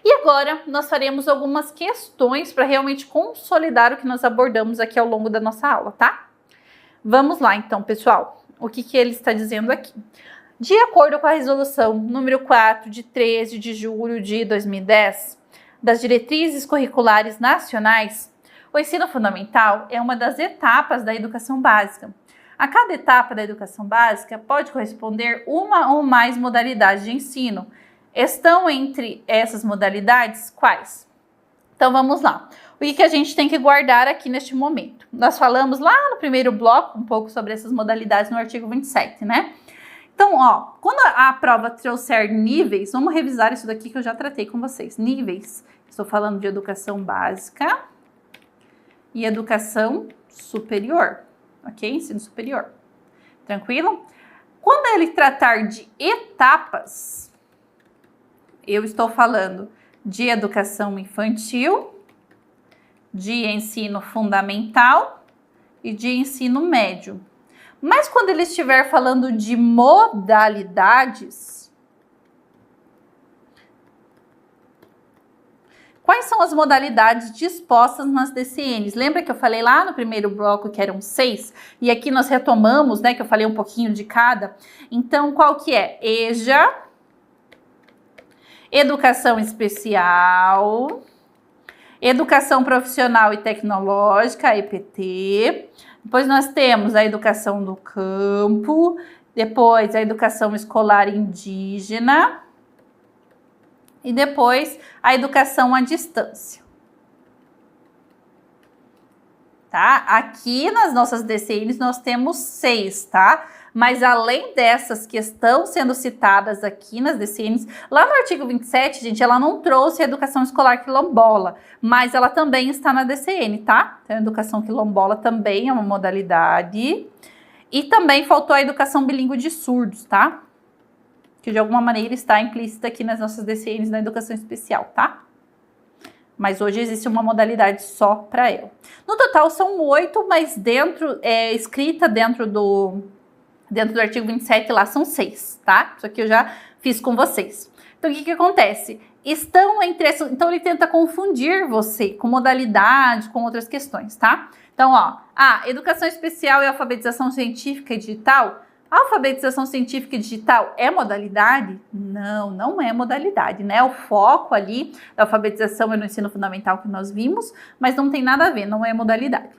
E agora nós faremos algumas questões para realmente consolidar o que nós abordamos aqui ao longo da nossa aula, tá? Vamos lá então, pessoal. O que ele está dizendo aqui? De acordo com a resolução número 4 de 13 de julho de 2010, das diretrizes curriculares nacionais, o ensino fundamental é uma das etapas da educação básica. A cada etapa da educação básica pode corresponder uma ou mais modalidades de ensino. Estão entre essas modalidades quais? Então vamos lá. O que a gente tem que guardar aqui neste momento? Nós falamos lá no primeiro bloco um pouco sobre essas modalidades no artigo 27, né? Então, ó, quando a prova trouxer níveis, vamos revisar isso daqui que eu já tratei com vocês. Níveis, estou falando de educação básica e educação superior, ok? Ensino superior. Tranquilo? Quando ele tratar de etapas, eu estou falando de educação infantil, de ensino fundamental e de ensino médio. Mas quando ele estiver falando de modalidades, quais são as modalidades dispostas nas DCNs? Lembra que eu falei lá no primeiro bloco que eram 6? E aqui nós retomamos, né, que eu falei um pouquinho de cada. Então, qual que é? EJA, Educação Especial, Educação Profissional e Tecnológica, EPT. Depois nós temos a educação do campo, depois a educação escolar indígena e depois a educação à distância. Tá? Aqui nas nossas DCNs nós temos 6, tá? Mas além dessas que estão sendo citadas aqui nas DCNs, lá no artigo 27, gente, ela não trouxe a educação escolar quilombola, mas ela também está na DCN, tá? Então, a educação quilombola também é uma modalidade. E também faltou a educação bilíngue de surdos, tá? Que de alguma maneira está implícita aqui nas nossas DCNs na educação especial, tá? mas hoje existe uma modalidade só para ela. No total são 8, mas escrita dentro do artigo 27 lá são 6, tá? Isso aqui eu já fiz com vocês. Então o que acontece? Então ele tenta confundir você com modalidade, com outras questões, tá? Então, ó, educação especial e alfabetização científica e digital. A alfabetização científica e digital é modalidade? Não, não é modalidade, né? O foco ali da alfabetização é no ensino fundamental que nós vimos, mas não tem nada a ver, não é modalidade.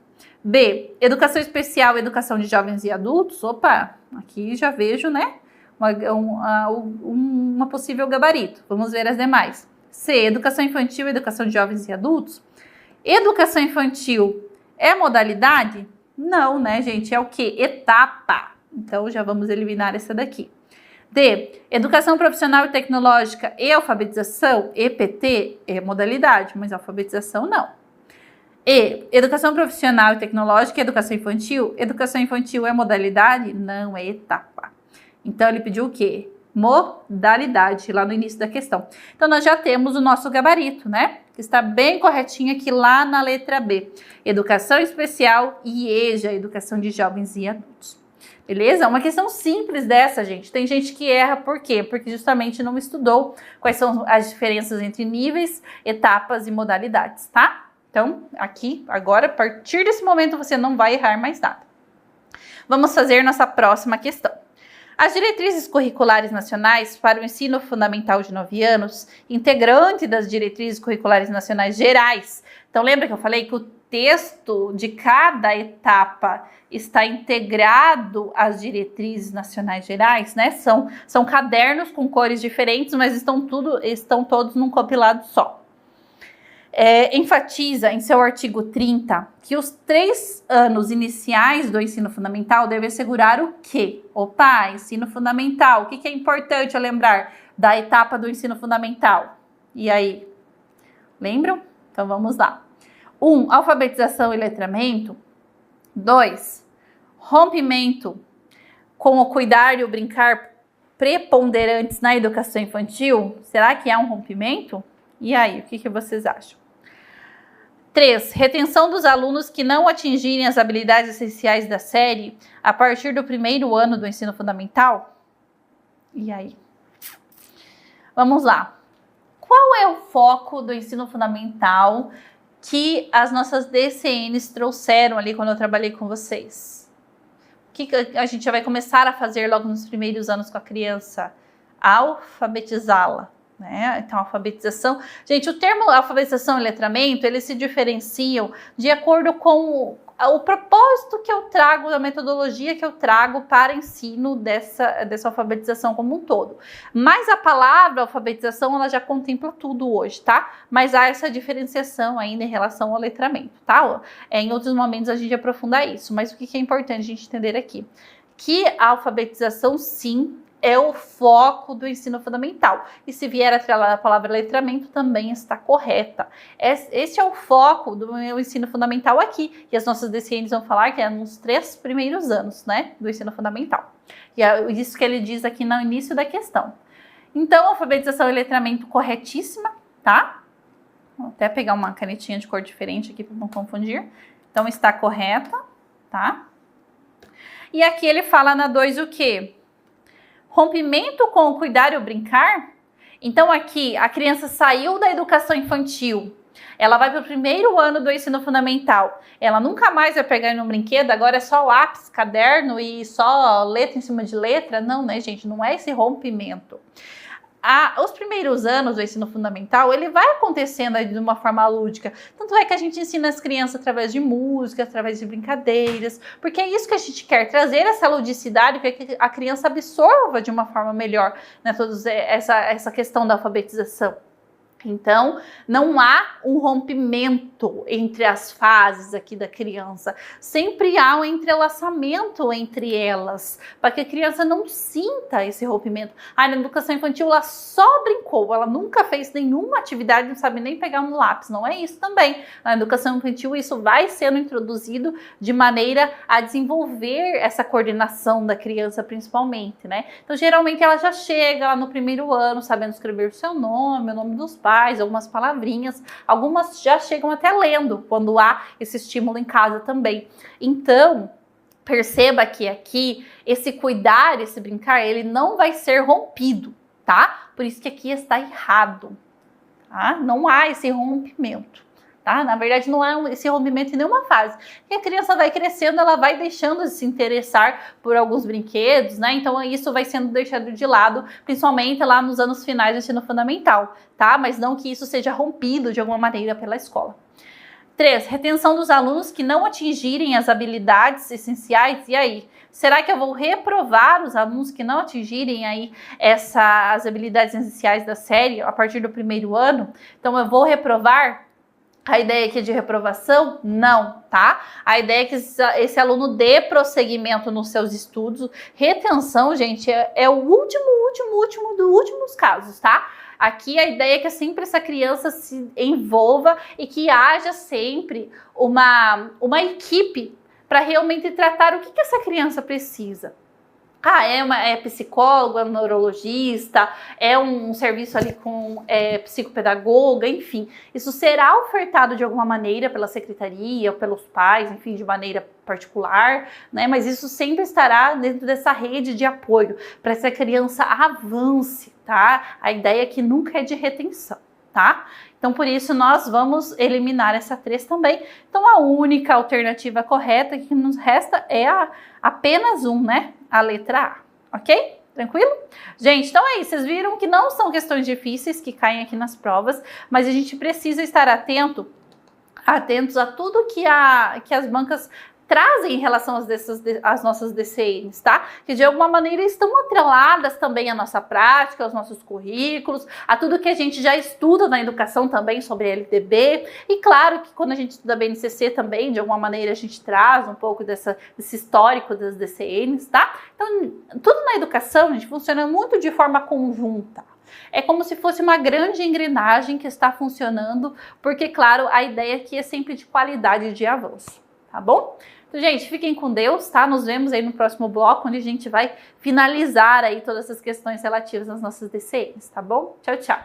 B, educação especial e educação de jovens e adultos. Opa, aqui já vejo, né? Uma possível gabarito. Vamos ver as demais. C, educação infantil e educação de jovens e adultos. Educação infantil é modalidade? Não, né, gente? É o quê? Etapa. Então, já vamos eliminar essa daqui. D, educação profissional e tecnológica e alfabetização, EPT, é modalidade, mas alfabetização não. E, educação profissional e tecnológica e educação infantil é modalidade? Não, é etapa. Então, ele pediu o quê? Modalidade, lá no início da questão. Então, nós já temos o nosso gabarito, né? Que está bem corretinho aqui lá na letra B. Educação especial e EJA, educação de jovens e adultos. Beleza? Uma questão simples dessa, gente. Tem gente que erra, por quê? Porque justamente não estudou quais são as diferenças entre níveis, etapas e modalidades, tá? Então, aqui, agora, a partir desse momento, você não vai errar mais nada. Vamos fazer nossa próxima questão. As diretrizes curriculares nacionais para o ensino fundamental de 9 anos, integrante das diretrizes curriculares nacionais gerais. Então, lembra que eu falei que o texto de cada etapa está integrado às diretrizes nacionais gerais, né? São cadernos com cores diferentes, mas estão todos num compilado só. Enfatiza em seu artigo 30 que os 3 anos iniciais do ensino fundamental devem assegurar o quê? Opa, ensino fundamental. O que é importante eu lembrar da etapa do ensino fundamental? E aí? Lembram? Então vamos lá. 1. Alfabetização e letramento. 2. Rompimento com o cuidar e o brincar preponderantes na educação infantil. Será que há um rompimento? E aí, o que vocês acham? 3. Retenção dos alunos que não atingirem as habilidades essenciais da série a partir do 1º ano do ensino fundamental? E aí? Vamos lá. Qual é o foco do ensino fundamental que as nossas DCNs trouxeram ali quando eu trabalhei com vocês? O que a gente já vai começar a fazer logo nos primeiros anos com a criança? Alfabetizá-la. Né? Então, alfabetização. Gente, o termo alfabetização e letramento, eles se diferenciam de acordo com o propósito que eu trago, a metodologia que eu trago para ensino dessa alfabetização como um todo. Mas a palavra alfabetização, ela já contempla tudo hoje, tá? Mas há essa diferenciação ainda em relação ao letramento, tá? Em outros momentos a gente aprofunda isso, mas o que é importante a gente entender aqui? Que a alfabetização, sim, é o foco do ensino fundamental. E se vier atrelada a palavra letramento, também está correta. Esse é o foco do meu ensino fundamental aqui. E as nossas DCNs vão falar que é nos 3 primeiros anos, né, do ensino fundamental. E é isso que ele diz aqui no início da questão. Então, alfabetização e letramento corretíssima, tá? Vou até pegar uma canetinha de cor diferente aqui para não confundir. Então, está correta, tá? E aqui ele fala na 2 o quê? Rompimento com o cuidar e o brincar. Então aqui a criança saiu da educação infantil, ela vai para o 1º ano do ensino fundamental, ela nunca mais vai pegar num brinquedo, agora é só lápis, caderno e só letra em cima de letra. Não, né, gente? Não é esse rompimento. Os primeiros anos do ensino fundamental, ele vai acontecendo de uma forma lúdica. Tanto é que a gente ensina as crianças através de música, através de brincadeiras, porque é isso que a gente quer, trazer essa ludicidade para que a criança absorva de uma forma melhor, né, toda essa questão da alfabetização. Então, não há um rompimento entre as fases aqui da criança. Sempre há um entrelaçamento entre elas, para que a criança não sinta esse rompimento. Na educação infantil, ela só brincou, ela nunca fez nenhuma atividade, não sabe nem pegar um lápis. Não é isso também. Na educação infantil, isso vai sendo introduzido de maneira a desenvolver essa coordenação da criança, principalmente, né? Então, geralmente, ela já chega lá no 1º ano, sabendo escrever o seu nome, o nome dos pais, textuais, algumas palavrinhas, algumas já chegam até lendo, quando há esse estímulo em casa também. Então, perceba que aqui, esse cuidar, esse brincar, ele não vai ser rompido, tá? Por isso que aqui está errado, tá? Não há esse rompimento. Tá? Na verdade, não há esse rompimento em nenhuma fase. Porque a criança vai crescendo, ela vai deixando de se interessar por alguns brinquedos, né? Então, isso vai sendo deixado de lado, principalmente lá nos anos finais do ensino fundamental, tá? Mas não que isso seja rompido de alguma maneira pela escola. 3. Retenção dos alunos que não atingirem as habilidades essenciais. E aí? Será que eu vou reprovar os alunos que não atingirem aí as habilidades essenciais da série a partir do primeiro ano? Então, eu vou reprovar? A ideia aqui de reprovação? Não, tá? A ideia é que esse aluno dê prosseguimento nos seus estudos. Retenção, gente, é o último dos últimos casos, tá? Aqui a ideia é que sempre essa criança se envolva e que haja sempre uma equipe para realmente tratar o que essa criança precisa. É psicólogo, é um neurologista, é um serviço ali com psicopedagoga, enfim. Isso será ofertado de alguma maneira pela secretaria, pelos pais, enfim, de maneira particular, né? Mas isso sempre estará dentro dessa rede de apoio para essa criança avance, tá? A ideia é que nunca é de retenção, tá? Então, por isso, nós vamos eliminar essa 3 também. Então, a única alternativa correta que nos resta é apenas né? A letra A, ok? Tranquilo? Gente, então é isso. Vocês viram que não são questões difíceis que caem aqui nas provas, mas a gente precisa estar atentos a tudo que as bancas trazem em relação às nossas DCNs, tá? Que de alguma maneira estão atreladas também à nossa prática, aos nossos currículos, a tudo que a gente já estuda na educação também sobre LDB. E claro que quando a gente estuda BNCC também, de alguma maneira a gente traz um pouco desse histórico das DCNs, tá? Então, tudo na educação, a gente funciona muito de forma conjunta. É como se fosse uma grande engrenagem que está funcionando, porque, claro, a ideia aqui é sempre de qualidade de avanço, tá bom? Então, gente, fiquem com Deus, tá? Nos vemos aí no próximo bloco, onde a gente vai finalizar aí todas essas questões relativas às nossas DCNs, tá bom? Tchau, tchau!